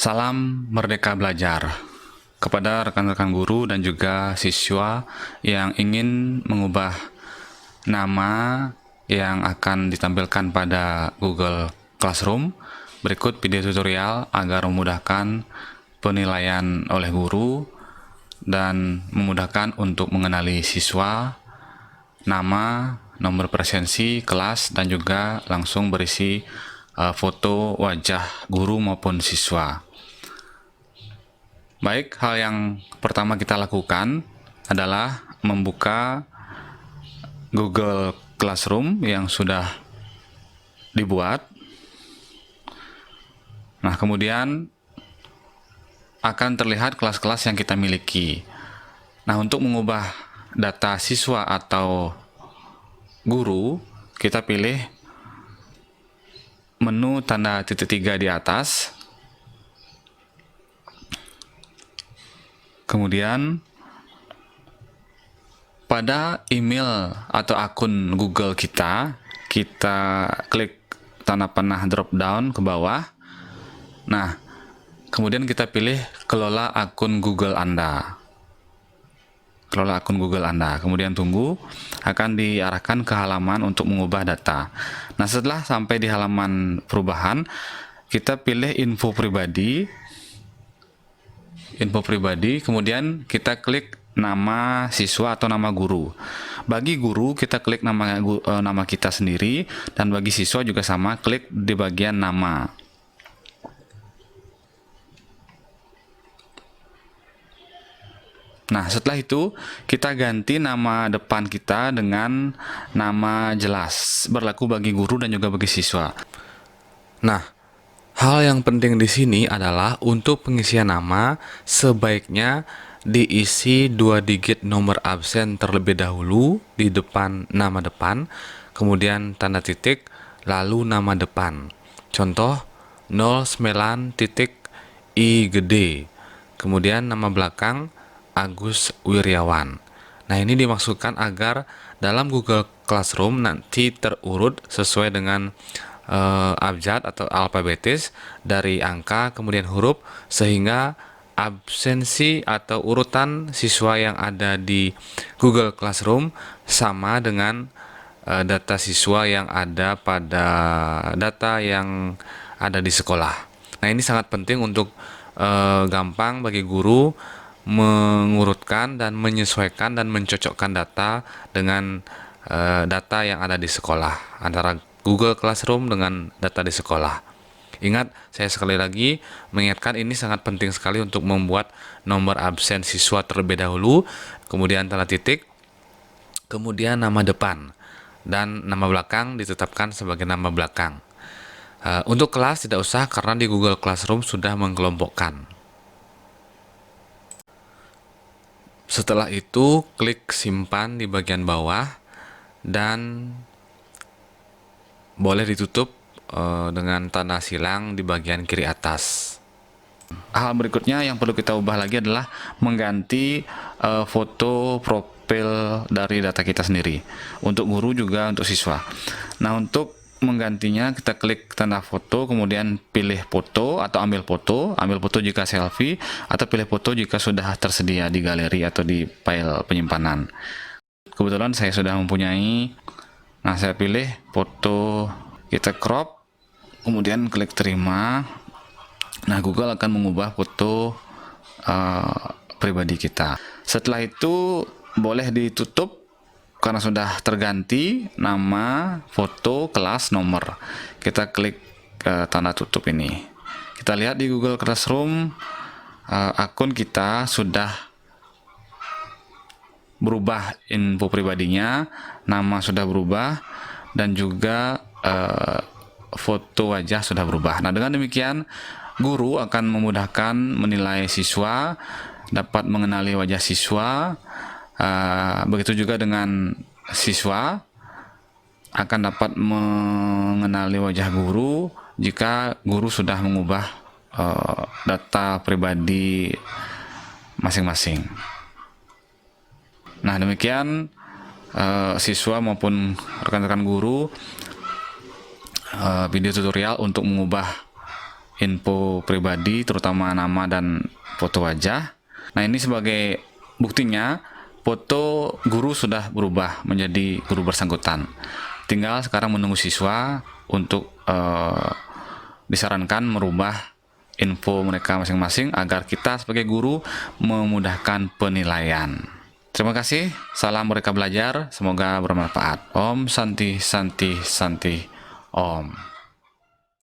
Salam Merdeka Belajar kepada rekan-rekan guru dan juga siswa yang ingin mengubah nama yang akan ditampilkan pada Google Classroom. Berikut video tutorial agar memudahkan penilaian oleh guru dan memudahkan untuk mengenali siswa, nama, nomor presensi, kelas, dan juga langsung berisi foto wajah guru maupun siswa. Baik, hal yang pertama kita lakukan adalah membuka Google Classroom yang sudah dibuat. Nah, kemudian akan terlihat kelas-kelas yang kita miliki. Nah, untuk mengubah data siswa atau guru, kita pilih menu tanda titik 3 di atas. Kemudian pada email atau akun Google kita klik tanda panah drop down ke bawah. Nah, kemudian kita pilih kelola akun Google Anda. Kelola akun Google Anda. Kemudian tunggu, akan diarahkan ke halaman untuk mengubah data. Nah, setelah sampai di halaman perubahan, kita pilih info pribadi, kemudian kita klik nama siswa atau nama guru. Bagi guru, kita klik nama kita sendiri, dan bagi siswa juga sama, klik di bagian nama. Nah, setelah itu kita ganti nama depan kita dengan nama jelas, berlaku bagi guru dan juga bagi siswa. Nah, hal yang penting di sini adalah untuk pengisian nama sebaiknya diisi 2 digit nomor absen terlebih dahulu di depan nama depan, kemudian tanda titik, lalu nama depan. Contoh 09 titik I gede, kemudian nama belakang Agus Wiryawan. Nah, ini dimaksudkan agar dalam Google Classroom nanti terurut sesuai dengan abjad atau alfabetis dari angka kemudian huruf, sehingga absensi atau urutan siswa yang ada di Google Classroom sama dengan data siswa yang ada pada data yang ada di sekolah. Nah, ini sangat penting untuk gampang bagi guru mengurutkan dan menyesuaikan dan mencocokkan data dengan data yang ada di sekolah, antara Google Classroom dengan data di sekolah. Ingat, saya sekali lagi mengingatkan, ini sangat penting sekali untuk membuat nomor absen siswa terlebih dahulu, kemudian tanda titik, kemudian nama depan, dan nama belakang ditetapkan sebagai nama belakang. Untuk kelas tidak usah, karena di Google Classroom sudah mengkelompokkan. Setelah itu, klik simpan di bagian bawah dan boleh ditutup dengan tanda silang di bagian kiri atas. Hal berikutnya yang perlu kita ubah lagi adalah mengganti foto profil dari data kita sendiri, untuk guru juga untuk siswa. Nah, untuk menggantinya kita klik tanda foto, kemudian pilih foto atau ambil foto jika selfie, atau pilih foto jika sudah tersedia di galeri atau di file penyimpanan. Kebetulan saya sudah mempunyai. Nah, saya pilih foto, kita crop, kemudian klik terima. Nah, Google akan mengubah foto pribadi kita. Setelah itu boleh ditutup karena sudah terganti nama, foto, kelas, nomor. Kita klik tanda tutup ini. Kita lihat di Google Classroom akun kita sudah berubah info pribadinya, nama sudah berubah, dan juga foto wajah sudah berubah. Nah, dengan demikian guru akan memudahkan menilai siswa, dapat mengenali wajah siswa. Begitu juga dengan siswa akan dapat mengenali wajah guru jika guru sudah mengubah data pribadi masing-masing. Nah, demikian siswa maupun rekan-rekan guru video tutorial untuk mengubah info pribadi, terutama nama dan foto wajah. Nah, ini sebagai buktinya foto guru sudah berubah menjadi guru bersangkutan. Tinggal sekarang menunggu siswa untuk disarankan merubah info mereka masing-masing agar kita sebagai guru memudahkan penilaian. Terima kasih, salam Merdeka Belajar, semoga bermanfaat. Om Santi Santi Santi Om.